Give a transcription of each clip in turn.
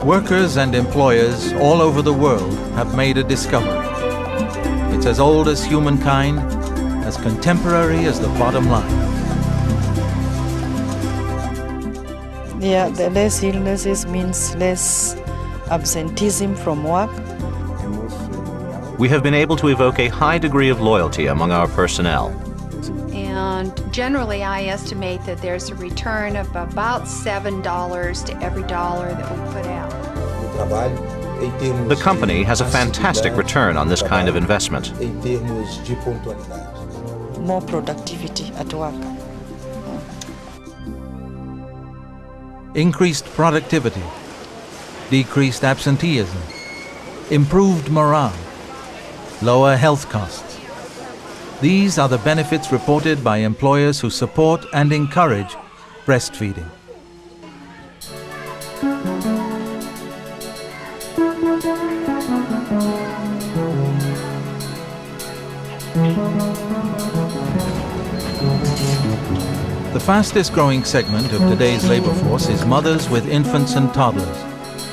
Workers and employers all over the world have made a discovery. It's as old as humankind, as contemporary as the bottom line. Yeah, the less illnesses means less absenteeism from work. We have been able to evoke a high degree of loyalty among our personnel. And generally, I estimate that there's a return of about $7 to every dollar that we put out. The company has a fantastic return on this kind of investment. More productivity at work. Increased productivity, decreased absenteeism, improved morale, lower health costs. These are the benefits reported by employers who support and encourage breastfeeding. The fastest growing segment of today's labor force is mothers with infants and toddlers.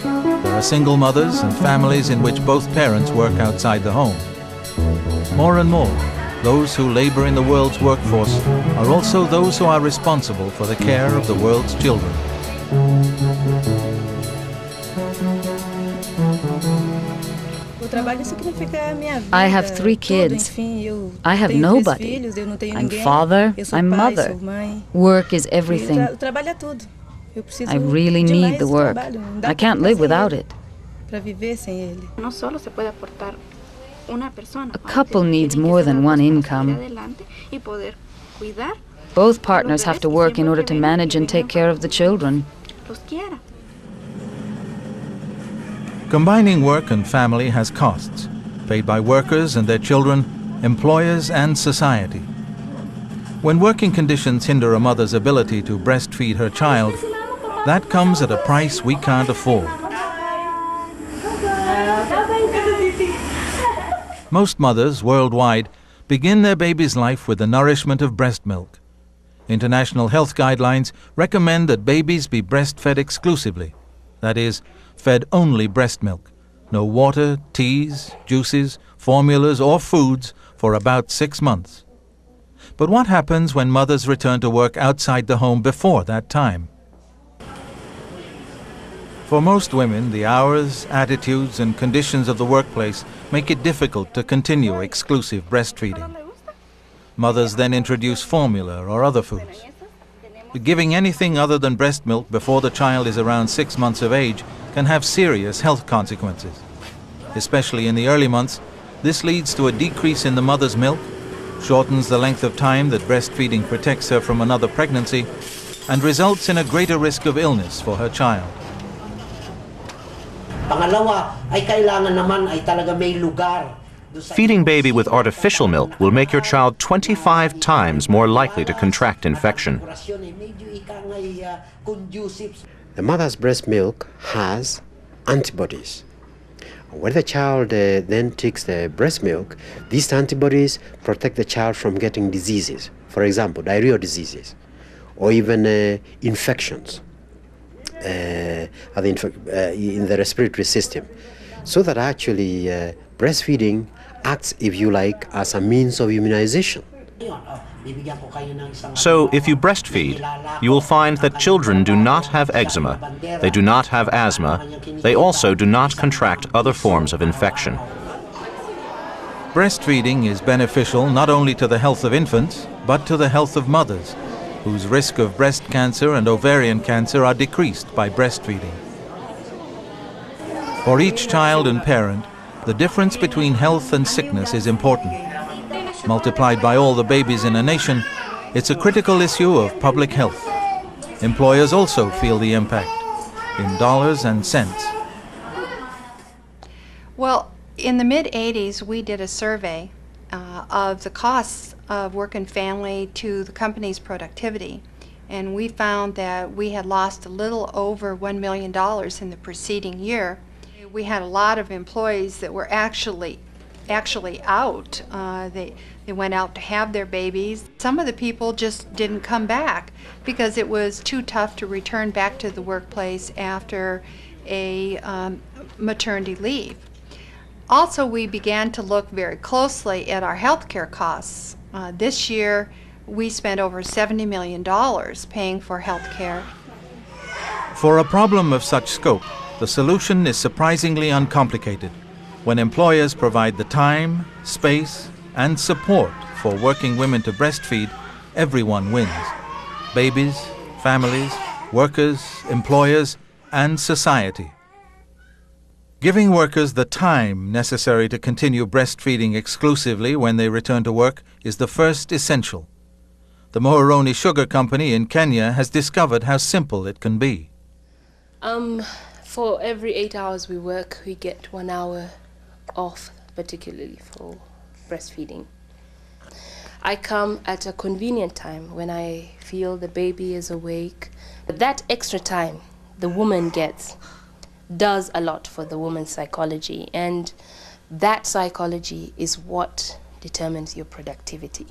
There are single mothers and families in which both parents work outside the home. More and more, those who labor in the world's workforce are also those who are responsible for the care of the world's children. I have 3 kids. I have nobody. I'm father, I'm mother. Work is everything. I really need the work. I can't live without it. A couple needs more than one income. Both partners have to work in order to manage and take care of the children. Combining work and family has costs, paid by workers and their children, employers and society. When working conditions hinder a mother's ability to breastfeed her child, that comes at a price we can't afford. Most mothers worldwide begin their baby's life with the nourishment of breast milk. International health guidelines recommend that babies be breastfed exclusively, that is, fed only breast milk, no water, teas, juices, formulas or foods for about 6 months. But what happens when mothers return to work outside the home before that time? For most women, the hours, attitudes, and conditions of the workplace make it difficult to continue exclusive breastfeeding. Mothers then introduce formula or other foods. Giving anything other than breast milk before the child is around 6 months of age can have serious health consequences. Especially in the early months, this leads to a decrease in the mother's milk, shortens the length of time that breastfeeding protects her from another pregnancy, and results in a greater risk of illness for her child. Feeding baby with artificial milk will make your child 25 times more likely to contract infection. The mother's breast milk has antibodies. When the child then takes the breast milk, these antibodies protect the child from getting diseases, for example, diarrheal diseases, or even infections in the respiratory system. So that actually breastfeeding acts, if you like, as a means of immunization. So if you breastfeed, you will find that children do not have eczema, they do not have asthma, they also do not contract other forms of infection. Breastfeeding is beneficial not only to the health of infants, but to the health of mothers, whose risk of breast cancer and ovarian cancer are decreased by breastfeeding. For each child and parent, the difference between health and sickness is important. Multiplied by all the babies in a nation, it's a critical issue of public health. Employers also feel the impact, in dollars and cents. Well, in the mid-'80s, we did a survey of the costs of work and family to the company's productivity. And we found that we had lost a little over $1 million in the preceding year. We had a lot of employees that were actually out. They went out to have their babies. Some of the people just didn't come back because it was too tough to return back to the workplace after a maternity leave. Also, we began to look very closely at our healthcare costs. This year, we spent over $70 million paying for healthcare. For a problem of such scope, the solution is surprisingly uncomplicated. When employers provide the time, space, and support for working women to breastfeed, everyone wins. Babies, families, workers, employers, and society. Giving workers the time necessary to continue breastfeeding exclusively when they return to work is the first essential. The Muhoroni Sugar Company in Kenya has discovered how simple it can be. For every 8 hours we work, we get 1 hour off, particularly for breastfeeding. I come at a convenient time when I feel the baby is awake. That extra time the woman gets does a lot for the woman's psychology, and that psychology is what determines your productivity.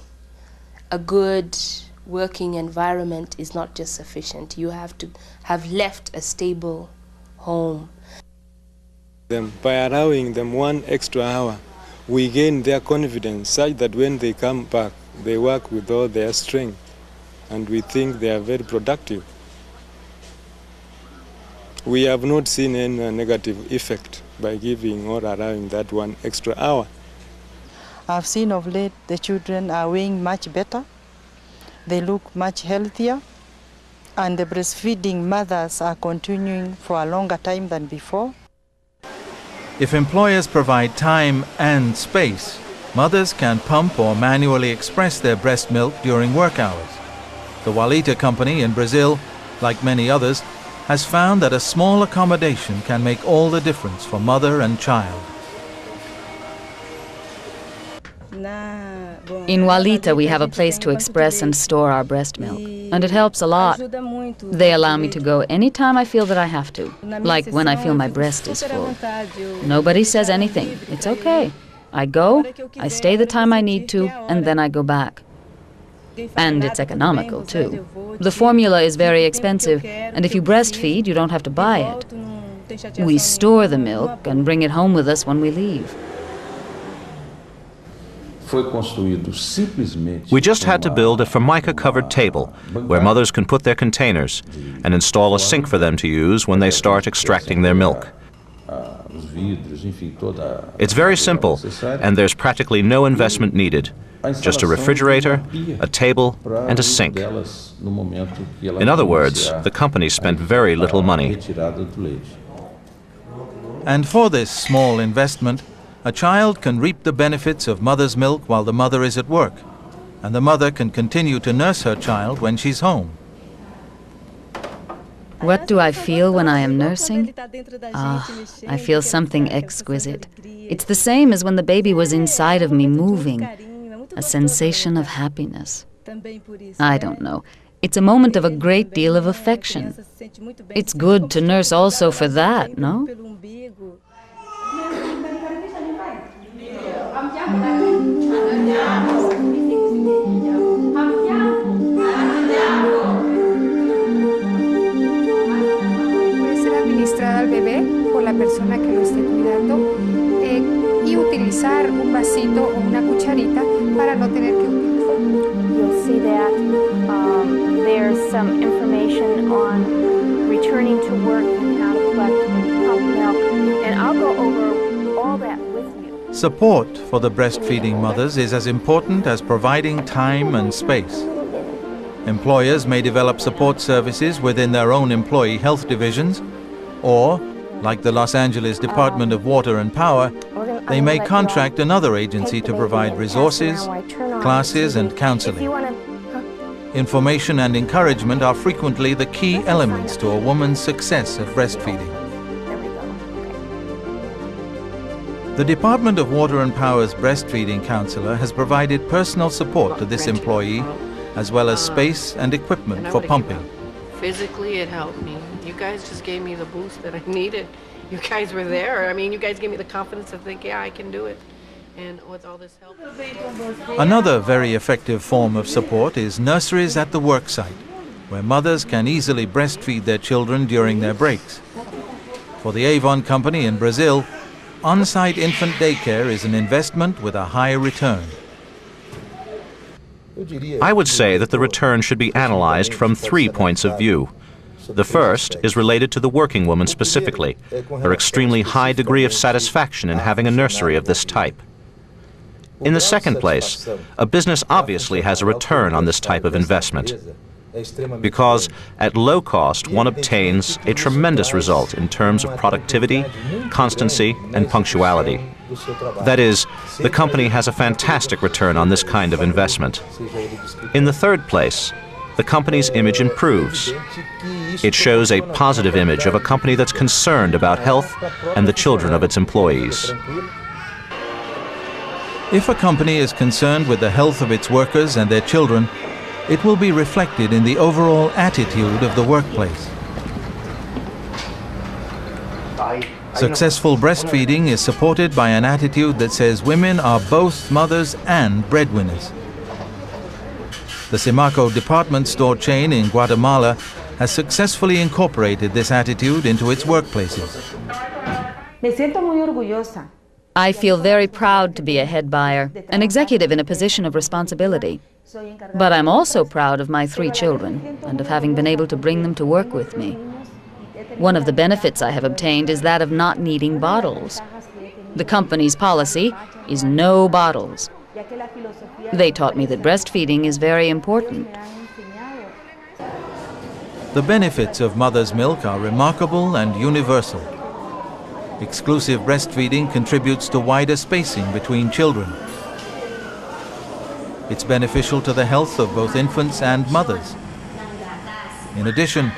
A good working environment is not just sufficient. You have to have left a stable home. By allowing them 1 extra hour, we gain their confidence such that when they come back, they work with all their strength, and we think they are very productive. We have not seen any negative effect by giving or allowing that 1 extra hour. I've seen of late the children are weighing much better, they look much healthier, and the breastfeeding mothers are continuing for a longer time than before. If employers provide time and space, mothers can pump or manually express their breast milk during work hours. The Wellstart company in Brazil, like many others, has found that a small accommodation can make all the difference for mother and child. In Wellstart, we have a place to express and store our breast milk, and it helps a lot. They allow me to go anytime I feel that I have to, like when I feel my breast is full. Nobody says anything. It's okay. I go, I stay the time I need to, and then I go back. And it's economical, too. The formula is very expensive, and if you breastfeed, you don't have to buy it. We store the milk and bring it home with us when we leave. We just had to build a Formica-covered table where mothers can put their containers and install a sink for them to use when they start extracting their milk. It's very simple, and there's practically no investment needed. Just a refrigerator, a table, and a sink. In other words, the company spent very little money. And for this small investment, a child can reap the benefits of mother's milk while the mother is at work, and the mother can continue to nurse her child when she's home. What do I feel when I am nursing? I feel something exquisite. It's the same as when the baby was inside of me moving, a sensation of happiness. I don't know. It's a moment of a great deal of affection. It's good to nurse also for that, no? Al bebé por la persona que lo esté cuidando y utilizar un vasito o una cucharita para no tener que utilizar. You'll see that there's some information on returning to work and how to collect and pump milk, and I'll go over all that with you. Support for the breastfeeding mothers is as important as providing time and space. Employers may develop support services within their own employee health divisions, or, like the Los Angeles Department of Water and Power, they may contract another agency to provide resources, classes, and counseling. Information and encouragement are frequently the key elements to a woman's success at breastfeeding. The Department of Water and Power's breastfeeding counselor has provided personal support to this employee, as well as space and equipment for pumping. Physically, it helped me. You guys just gave me the boost that I needed. You guys were there. I mean, you guys gave me the confidence to think, yeah, I can do it. And with all this help. Another very effective form of support is nurseries at the worksite, where mothers can easily breastfeed their children during their breaks. For the Avon company in Brazil, on-site infant daycare is an investment with a high return. I would say that the return should be analyzed from 3 points of view. The first is related to the working woman specifically, her extremely high degree of satisfaction in having a nursery of this type. In the second place, a business obviously has a return on this type of investment, because at low cost one obtains a tremendous result in terms of productivity, constancy, and punctuality. That is, the company has a fantastic return on this kind of investment. In the third place, the company's image improves. It shows a positive image of a company that's concerned about health and the children of its employees. If a company is concerned with the health of its workers and their children, it will be reflected in the overall attitude of the workplace. Successful breastfeeding is supported by an attitude that says women are both mothers and breadwinners. The CEMACO department store chain in Guatemala has successfully incorporated this attitude into its workplaces. I feel very proud to be a head buyer, an executive in a position of responsibility. But I'm also proud of my 3 children and of having been able to bring them to work with me. One of the benefits I have obtained is that of not needing bottles. The company's policy is no bottles. They taught me that breastfeeding is very important. The benefits of mother's milk are remarkable and universal. Exclusive breastfeeding contributes to wider spacing between children. It's beneficial to the health of both infants and mothers. In addition,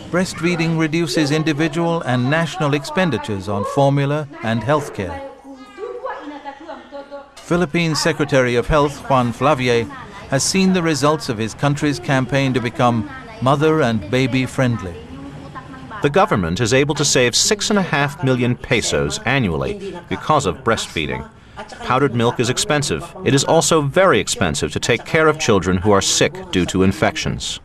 breastfeeding reduces individual and national expenditures on formula and health care. Philippines Secretary of Health Juan Flavier has seen the results of his country's campaign to become mother and baby friendly. The government is able to save 6.5 million pesos annually because of breastfeeding. Powdered milk is expensive. It is also very expensive to take care of children who are sick due to infections.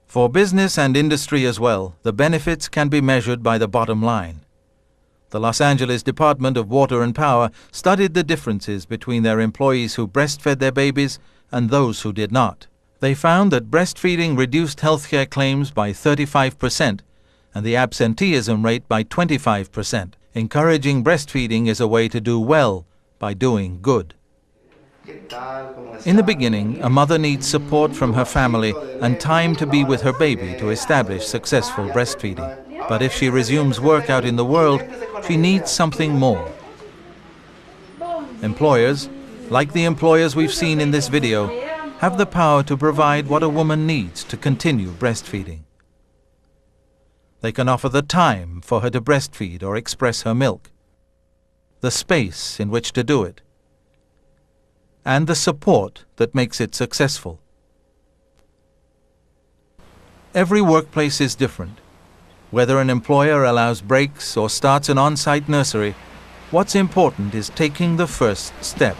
For business and industry as well, the benefits can be measured by the bottom line. The Los Angeles Department of Water and Power studied the differences between their employees who breastfed their babies and those who did not. They found that breastfeeding reduced healthcare claims by 35% and the absenteeism rate by 25%. Encouraging breastfeeding is a way to do well by doing good. In the beginning, a mother needs support from her family and time to be with her baby to establish successful breastfeeding. But if she resumes work out in the world, she needs something more. Employers, like the employers we've seen in this video, have the power to provide what a woman needs to continue breastfeeding. They can offer the time for her to breastfeed or express her milk, the space in which to do it, and the support that makes it successful. Every workplace is different. Whether an employer allows breaks or starts an on-site nursery, what's important is taking the first step.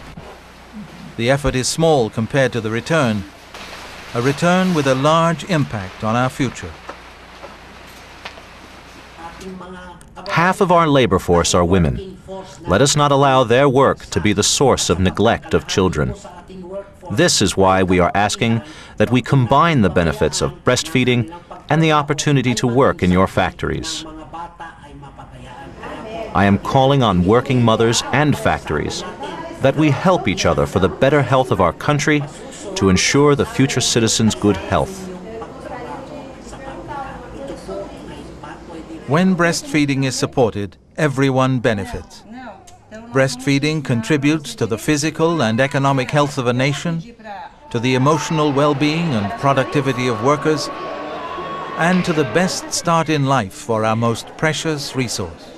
The effort is small compared to the return, a return with a large impact on our future. Half of our labor force are women. Let us not allow their work to be the source of neglect of children. This is why we are asking that we combine the benefits of breastfeeding and the opportunity to work in your factories. I am calling on working mothers and factories that we help each other for the better health of our country to ensure the future citizens' good health. When breastfeeding is supported, everyone benefits. Breastfeeding contributes to the physical and economic health of a nation, to the emotional well-being and productivity of workers, and to the best start in life for our most precious resource.